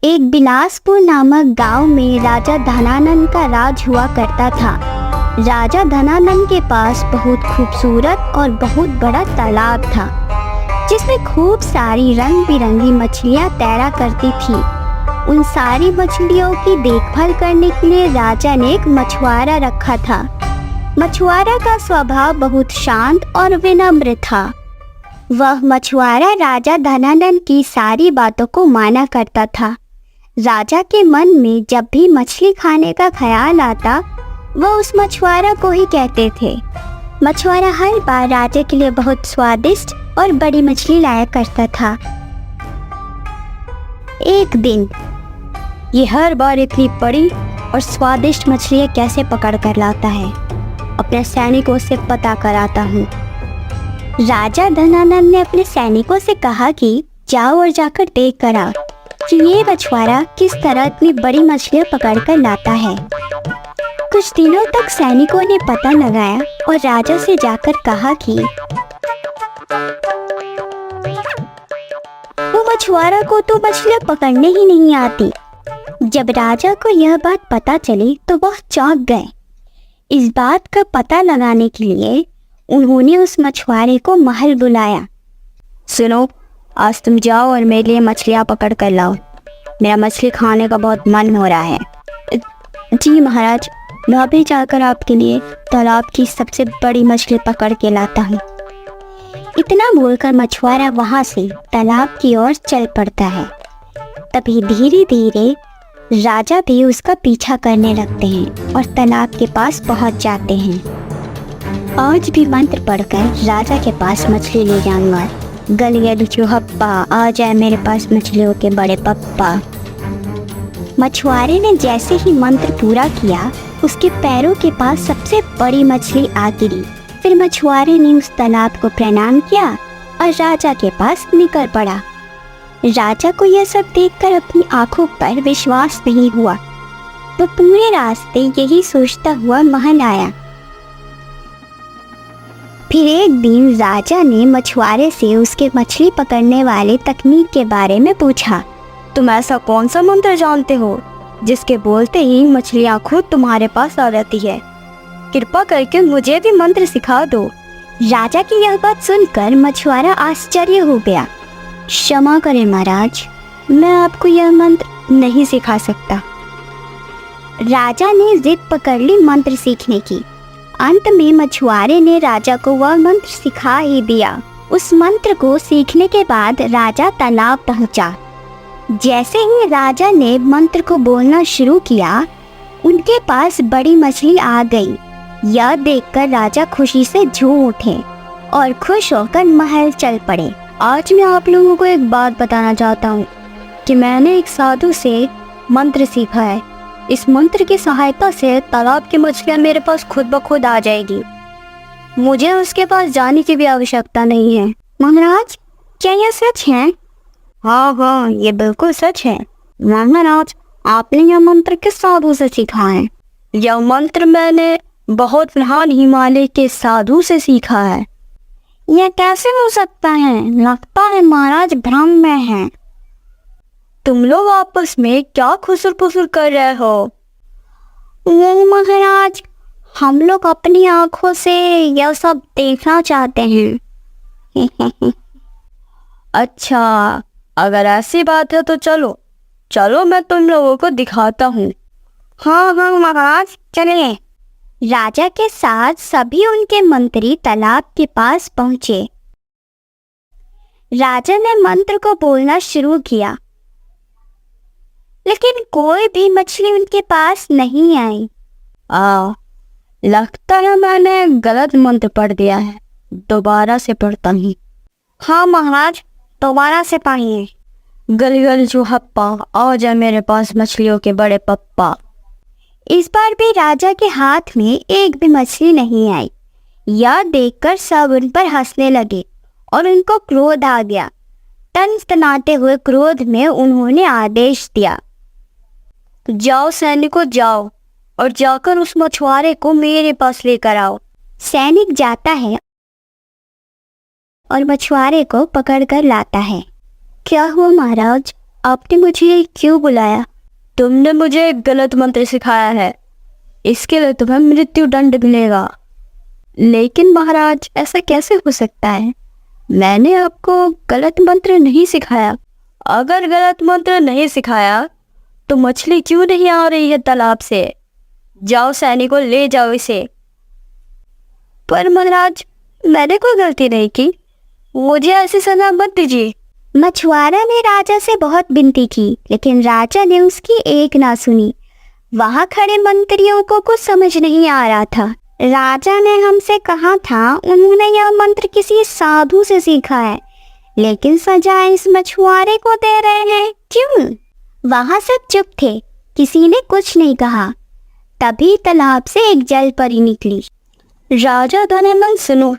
एक बिलासपुर नामक गांव में राजा धनानंद का राज हुआ करता था। राजा धनानंद के पास बहुत खूबसूरत और बहुत बड़ा तालाब था, जिसमें खूब सारी रंग बिरंगी मछलियां तैरा करती थी। उन सारी मछलियों की देखभाल करने के लिए राजा ने एक मछुआरा रखा था। मछुआरा का स्वभाव बहुत शांत और विनम्र था। वह मछुआरा राजा धनानंद की सारी बातों को माना करता था। राजा के मन में जब भी मछली खाने का ख्याल आता, वह उस मछुआरा को ही कहते थे। मछुआरा हर बार राजा के लिए बहुत स्वादिष्ट और बड़ी मछली लाया करता था। एक दिन, ये हर बार इतनी बड़ी और स्वादिष्ट मछलियाँ कैसे पकड़ कर लाता है, अपने सैनिकों से पता कराता हूँ। राजा धनानंद ने अपने सैनिकों से कहा कि जाओ और जाकर देख कर आओ कि ये मछुआरा किस तरह इतनी बड़ी मछलियाँ पकड़ कर लाता है। कुछ दिनों तक सैनिकों ने पता लगाया और राजा से जाकर कहा कि वो मछुआरा को तो मछलियाँ पकड़ने ही नहीं आती। जब राजा को यह बात पता चली तो वह चौंक गए। इस बात का पता लगाने के लिए उन्होंने उस मछुआरे को महल बुलाया। सुनो, आज तुम जाओ और मेरे लिए मछलियाँ पकड़ कर लाओ। मेरा मछली खाने का बहुत मन हो रहा है। जी महाराज, मैं अभी जाकर आपके लिए तालाब की सबसे बड़ी मछली पकड़ के लाता हूँ। इतना बोलकर मछुआरा वहाँ से तालाब की ओर चल पड़ता है। तभी धीरे धीरे राजा भी उसका पीछा करने लगते हैं और तालाब के पास पहुँच जाते हैं। आज भी मंत्र पढ़कर राजा के पास मछली ले जाऊंगा। गल गल चूहप्पा, आ जाए मेरे पास मछलियों के बड़े पप्पा। मछुआरे ने जैसे ही मंत्र पूरा किया, उसके पैरों के पास सबसे बड़ी मछली आ गिरी। फिर मछुआरे ने उस तालाब को प्रणाम किया और राजा के पास निकल पड़ा। राजा को यह सब देखकर अपनी आंखों पर विश्वास नहीं हुआ। वो पूरे रास्ते यही सोचता हुआ महल आया। फिर एक दिन राजा ने मछुआरे से उसके मछली पकड़ने वाले तकनीक के बारे में पूछा। तुम ऐसा कौन सा मंत्र जानते हो जिसके बोलते ही मछलियाँ खुद तुम्हारे पास आ जाती है? कृपा करके मुझे भी मंत्र सिखा दो। राजा की यह बात सुनकर मछुआरा आश्चर्य हो गया। क्षमा करें महाराज, मैं आपको यह मंत्र नहीं सिखा सकता। राजा ने जिद पकड़ ली मंत्र सीखने की। अंत में मछुआरे ने राजा को वह मंत्र सिखा ही दिया। उस मंत्र को सीखने के बाद राजा तालाब पहुंचा। जैसे ही राजा ने मंत्र को बोलना शुरू किया, उनके पास बड़ी मछली आ गई। यह देखकर राजा खुशी से झूम उठे और खुश होकर महल चल पड़े। आज मैं आप लोगों को एक बात बताना चाहता हूँ कि मैंने एक साधु से मंत्र सीखा है। इस मंत्र की सहायता से तालाब की मछलियाँ मेरे पास खुद ब खुद आ जाएगी। मुझे उसके पास जाने की भी आवश्यकता नहीं है। महाराज, क्या यह सच है? हाँ, ये बिल्कुल सच है। महाराज, आपने यह मंत्र किस साधु से सीखा है? यह मंत्र मैंने बहुत महान हिमालय के साधु से सीखा है। यह कैसे हो सकता है? लगता है महाराज भ्रम में हैं। तुम लोग आपस में क्या खुसुर पुसुर कर रहे हो? वो महाराज, हम लोग अपनी आंखों से यह सब देखना चाहते हैं। अच्छा, अगर ऐसी बात है तो चलो मैं तुम लोगों को दिखाता हूँ। हाँ महाराज, चलिए। राजा के साथ सभी उनके मंत्री तालाब के पास पहुंचे। राजा ने मंत्र को बोलना शुरू किया, लेकिन कोई भी मछली उनके पास नहीं आई। लगता है मैंने गलत मंत्र पढ़ दिया है। दोबारा से पढ़ता हूँ। हाँ महाराज, दोबारा से पढ़िए। गल गल चूहप्पा, आ जा मेरे पास मछलियों के बड़े पप्पा। इस बार भी राजा के हाथ में एक भी मछली नहीं आई। यह देखकर सब उन पर हंसने लगे और उनको क्रोध आ गया। तनतनाते हुए क्रोध में उन्होंने आदेश दिया, जाओ सैनिकों, जाओ और जाकर उस मछुआरे को मेरे पास लेकर आओ। सैनिक जाता है और मछुआरे को पकड़ कर लाता है। क्या हुआ महाराज, आपने मुझे क्यों बुलाया? तुमने मुझे गलत मंत्र सिखाया है, इसके लिए तुम्हें मृत्यु दंड मिलेगा। लेकिन महाराज, ऐसा कैसे हो सकता है? मैंने आपको गलत मंत्र नहीं सिखाया। अगर गलत मंत्र नहीं सिखाया तो मछली क्यों नहीं आ रही है तालाब से? जाओ सैनिकों, ले जाओ इसे। पर महाराज, मैंने कोई गलती नहीं की, मुझे ऐसी सजा मत दीजिए। मछुआरा ने राजा से बहुत विनती की, लेकिन राजा ने उसकी एक ना सुनी। वहाँ खड़े मंत्रियों को कुछ समझ नहीं आ रहा था। राजा ने हमसे कहा था उन्होंने यह मंत्र किसी साधु से सीखा है, लेकिन सजा इस मछुआरे को दे रहे हैं, क्यों? वहाँ सब चुप थे, किसी ने कुछ नहीं कहा। तभी तालाब से एक जल परी निकली। राजा धननंद, सुनो,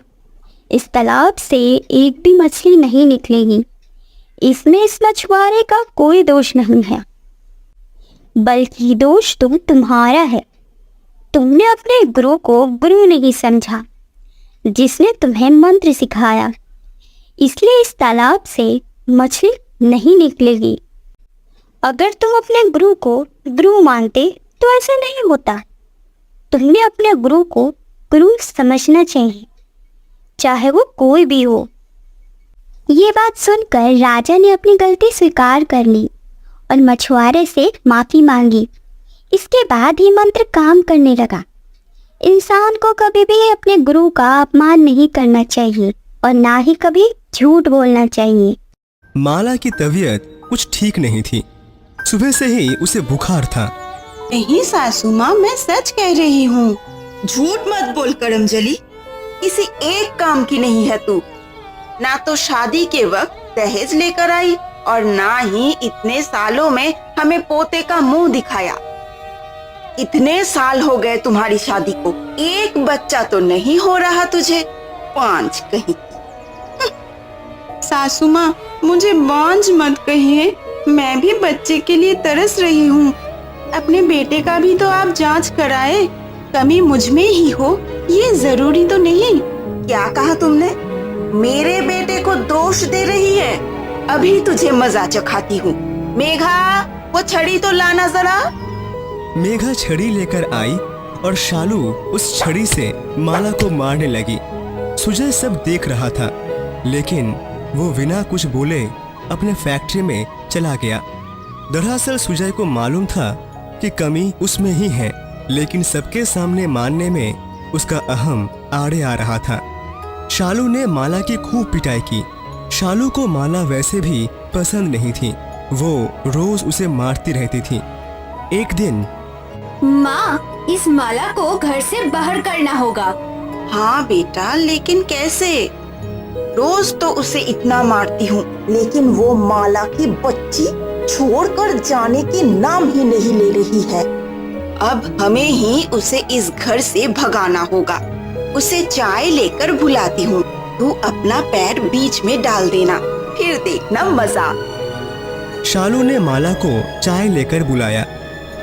इस तालाब से एक भी मछली नहीं निकलेगी। इसमें इस मछुआरे का कोई दोष नहीं है, बल्कि दोष तो तुम्हारा है। तुमने अपने गुरु को गुरु नहीं समझा, जिसने तुम्हें मंत्र सिखाया। इसलिए इस तालाब से मछली नहीं निकलेगी। अगर तुम अपने गुरु को गुरु मानते तो ऐसा नहीं होता। तुम्हें अपने गुरु को गुरु समझना चाहिए, चाहे वो कोई भी हो। ये बात सुनकर राजा ने अपनी गलती स्वीकार कर ली और मछुआरे से माफ़ी मांगी। इसके बाद ही मंत्र काम करने लगा। इंसान को कभी भी अपने गुरु का अपमान नहीं करना चाहिए और ना ही कभी झूठ बोलना चाहिए। माला की तबीयत कुछ ठीक नहीं थी। सुबह से ही उसे बुखार था। नहीं सासू माँ, मैं सच कह रही हूँ। झूठ मत बोल करमजली, किसी एक काम की नहीं है तू। ना तो शादी के वक्त दहेज लेकर आई और ना ही इतने सालों में हमें पोते का मुंह दिखाया। इतने साल हो गए तुम्हारी शादी को, एक बच्चा तो नहीं हो रहा तुझे। बांझ कहीं। सासू माँ, मुझे बांझ मत कहिए, मैं भी बच्चे के लिए तरस रही हूँ। अपने बेटे का भी तो आप जांच कराए, कमी मुझ में ही हो ये जरूरी तो नहीं। क्या कहा तुमने? मेरे बेटे को दोष दे रही है? अभी तुझे मजा चखाती हूँ। मेघा, वो छड़ी तो लाना जरा। मेघा छड़ी लेकर आई और शालू उस छड़ी से माला को मारने लगी। सुजय सब देख रहा था, लेकिन वो बिना कुछ बोले अपने फैक्ट्री में चला गया। दरअसल सुजय को मालूम था कि कमी उसमें ही है, लेकिन सबके सामने मानने में उसका अहम आड़े आ रहा था। शालू ने माला की खूब पिटाई की। शालू को माला वैसे भी पसंद नहीं थी, वो रोज उसे मारती रहती थी। एक दिन, माँ, इस माला को घर से बाहर करना होगा। हाँ बेटा, लेकिन कैसे? रोज तो उसे इतना मारती हूँ, लेकिन वो माला की बच्ची छोड़कर जाने के नाम ही नहीं ले रही है। अब हमें ही उसे इस घर से भगाना होगा। उसे चाय लेकर बुलाती हूँ, तू अपना पैर बीच में डाल देना, फिर देखना मजा। शालू ने माला को चाय लेकर बुलाया।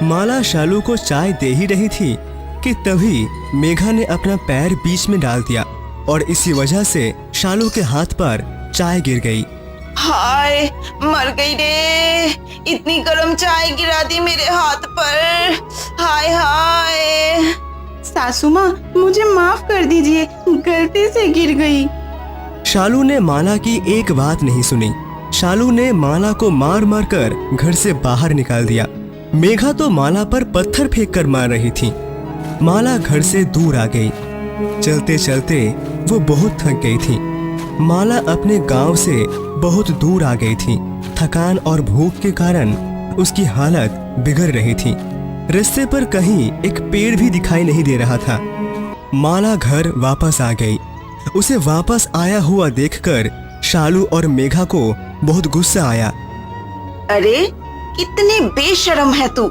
माला शालू को चाय दे ही रही थी कि तभी मेघा ने अपना पैर बीच में डाल दिया और इसी वजह से शालू के हाथ पर चाय गिर गई। हाय, मर गई रे, इतनी गर्म चाय गिरा दी मेरे हाथ पर। हाय हाय। सासू माँ, मुझे माफ कर दीजिए, गलती से गिर गई। शालू ने माला की एक बात नहीं सुनी। शालू ने माला को मार मार कर घर से बाहर निकाल दिया। मेघा तो माला पर पत्थर फेंक कर मार रही थी। माला घर से दूर आ गई। चलते चलते वो बहुत थक गई थी। माला अपने गांव से बहुत दूर आ गई थी। थकान और भूख के कारण उसकी हालत बिगड़ रही थी। रास्ते पर कहीं एक पेड़ भी दिखाई नहीं दे रहा था। माला घर वापस आ गई। उसे वापस आया हुआ देखकर शालू और मेघा को बहुत गुस्सा आया। अरे, कितनी बेशर्म है तू,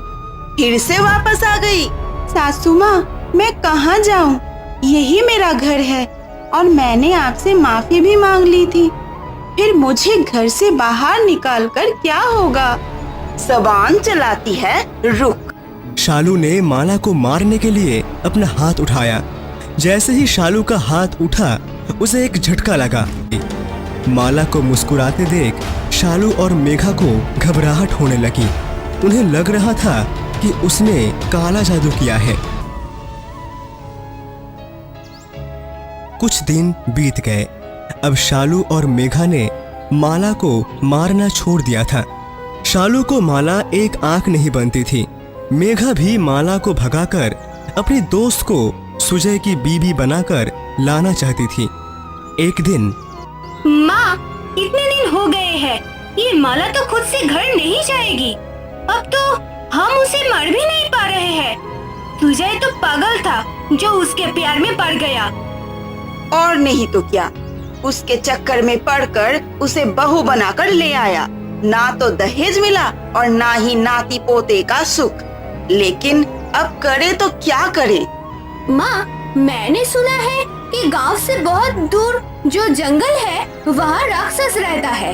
फिर से वापस आ गई। सासू माँ, मैं कहाँ जाऊँ? यही मेरा घर है और मैंने आपसे माफी भी मांग ली थी। फिर मुझे घर से बाहर निकालकर क्या होगा? ज़बान चलाती है, रुक। शालू ने माला को मारने के लिए अपना हाथ उठाया। जैसे ही शालू का हाथ उठा, उसे एक झटका लगा। माला को मुस्कुराते देख शालू और मेघा को घबराहट होने लगी। उन्हें लग रहा था कि उसने काला जादू किया है। कुछ दिन बीत गए। अब शालू और मेघा ने माला को मारना छोड़ दिया था। शालू को माला एक आंख नहीं बनती थी। मेघा भी माला को भगाकर अपने दोस्त को सुजय की बीवी बनाकर लाना चाहती थी। एक दिन, माँ, इतने दिन हो गए हैं, ये माला तो खुद से घर नहीं जाएगी। अब तो हम उसे मर भी नहीं पा रहे हैं। सुजय तो पागल था जो उसके प्यार में पड़ गया। और नहीं तो क्या, उसके चक्कर में पड़कर उसे बहू बनाकर ले आया। ना तो दहेज मिला और ना ही नाती पोते का सुख। लेकिन अब करे तो क्या करे? माँ, मैंने सुना है कि गांव से बहुत दूर जो जंगल है वहाँ राक्षस रहता है।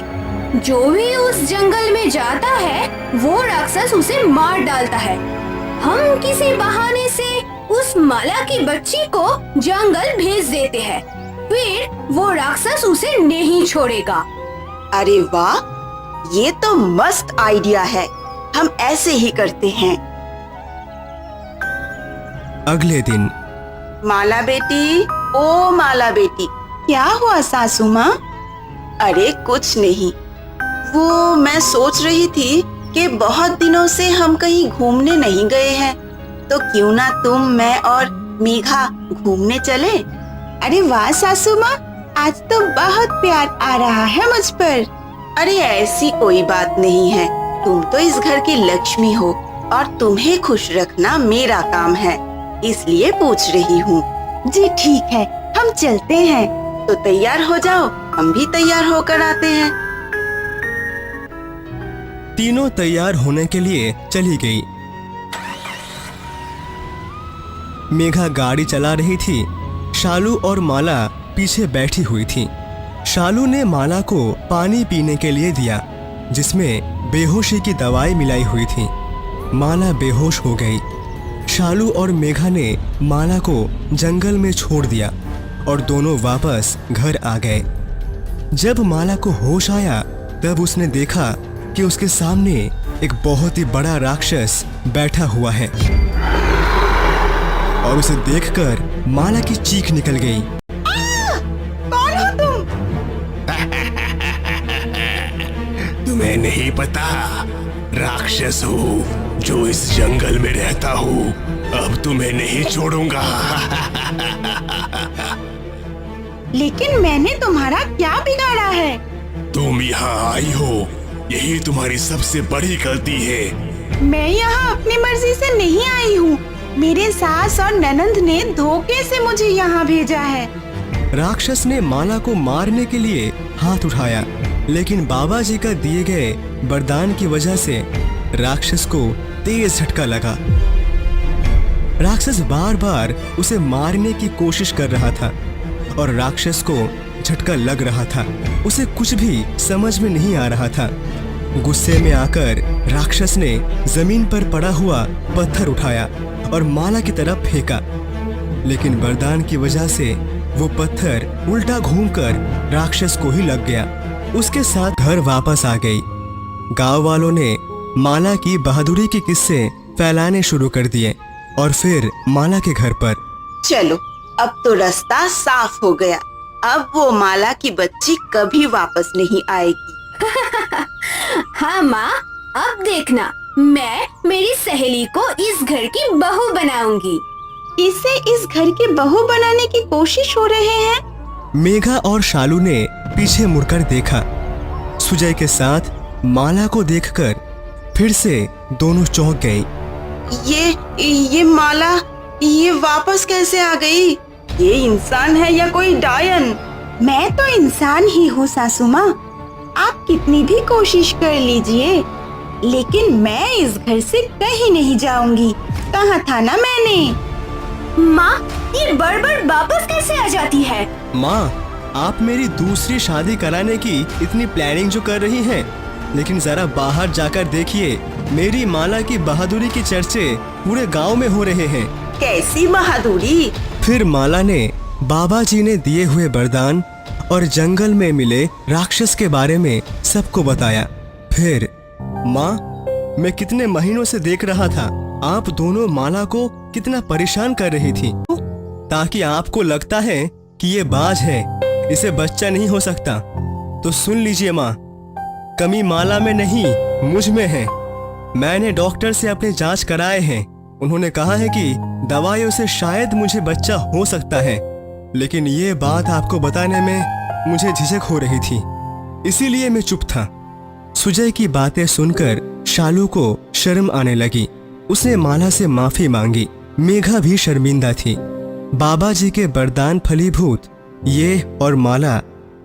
जो भी उस जंगल में जाता है वो राक्षस उसे मार डालता है। हम किसी बहाने से उस माला की बच्ची को जंगल भेज देते हैं, फिर वो राक्षस उसे नहीं छोड़ेगा। अरे वाह, ये तो मस्त आइडिया है। हम ऐसे ही करते हैं। अगले दिन, माला बेटी, ओ माला बेटी, क्या हुआ सासू माँ? अरे कुछ नहीं, वो मैं सोच रही थी कि बहुत दिनों से हम कहीं घूमने नहीं गए हैं, तो क्यों ना तुम, मैं और मेघा घूमने चले? अरे वाह सासू माँ, आज तो बहुत प्यार आ रहा है मुझ पर। अरे ऐसी कोई बात नहीं है, तुम तो इस घर की लक्ष्मी हो और तुम्हें खुश रखना मेरा काम है, इसलिए पूछ रही हूँ। जी ठीक है, हम चलते हैं। तो तैयार हो जाओ, हम भी तैयार होकर आते हैं। तीनों तैयार होने के लिए चली गई। मेघा गाड़ी चला रही थी। शालू और माला पीछे बैठी हुई थी। शालू ने माला को पानी पीने के लिए दिया, जिसमें बेहोशी की दवाई मिलाई हुई थी। माला बेहोश हो गई। शालू और मेघा ने माला को जंगल में छोड़ दिया और दोनों वापस घर आ गए। जब माला को होश आया तब उसने देखा कि उसके सामने एक बहुत ही बड़ा राक्षस बैठा हुआ है और उसे देखकर माला की चीख निकल गई। कौन हो तुम? तुम्हें नहीं पता, राक्षस हूँ जो इस जंगल में रहता हूँ। अब तुम्हें नहीं छोड़ूंगा। लेकिन मैंने तुम्हारा क्या बिगाड़ा है? तुम यहाँ आई हो, यही तुम्हारी सबसे बड़ी गलती है। मैं यहाँ अपनी मर्जी से नहीं आई हूँ। मेरे सास और ननंद ने धोखे से मुझे यहाँ भेजा है। राक्षस ने माला को मारने के लिए हाथ उठाया, लेकिन बाबा जी का दिए गए वरदान की वजह से राक्षस को तेज झटका लगा। राक्षस बार बार उसे मारने की कोशिश कर रहा था और राक्षस को झटका लग रहा था। उसे कुछ भी समझ में नहीं आ रहा था। गुस्से में आकर राक्षस ने जमीन पर पड़ा हुआ पत्थर उठाया और माला की तरफ फेंका, लेकिन वरदान की वजह से वो पत्थर उल्टा घूमकर राक्षस को ही लग गया। उसके साथ घर वापस आ गई। गांव वालों ने माला की बहादुरी के किस्से फैलाने शुरू कर दिए और फिर माला के घर पर। चलो, अब तो रास्ता साफ हो गया। अब वो माला की बच्ची कभी वापस नहीं आएगी। हाँ माँ, अब देखना, मैं मेरी सहेली को इस घर की बहू बनाऊंगी। इसे इस घर की बहू बनाने की कोशिश हो रहे हैं। मेघा और शालू ने पीछे मुड़कर देखा। सुजय के साथ माला को देखकर फिर से दोनों चौंक गए। ये माला, ये वापस कैसे आ गई? ये इंसान है या कोई डायन? मैं तो इंसान ही हूँ सासू माँ। आप कितनी भी कोशिश कर लीजिए, लेकिन मैं इस घर से कहीं नहीं जाऊंगी। कहा था ना मैंने। माँ, ये बड़बड़ वापस कैसे आ जाती है? माँ, आप मेरी दूसरी शादी कराने की इतनी प्लानिंग जो कर रही हैं, लेकिन जरा बाहर जाकर देखिए, मेरी माला की बहादुरी की चर्चे पूरे गांव में हो रहे हैं। कैसी बहादुरी? फिर माला ने बाबा जी ने दिए हुए वरदान और जंगल में मिले राक्षस के बारे में सबको बताया। फिर माँ, मैं कितने महीनों से देख रहा था आप दोनों माला को कितना परेशान कर रही थी, ताकि आपको लगता है कि ये बाज है, इसे बच्चा नहीं हो सकता। तो सुन लीजिए माँ, कमी माला में नहीं मुझ में है। मैंने डॉक्टर से अपने जांच कराए हैं, उन्होंने कहा है कि दवाइयों से शायद मुझे बच्चा हो सकता है, लेकिन ये बात आपको बताने में मुझे झिझक हो रही थी, इसीलिए मैं चुप था। सुजय की बातें सुनकर शालू को शर्म आने लगी। उसने माला से माफी मांगी। मेघा भी शर्मिंदा थी। बाबा जी के वरदान फलीभूत ये और माला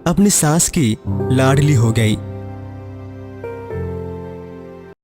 अपनी सास की लाडली हो गई।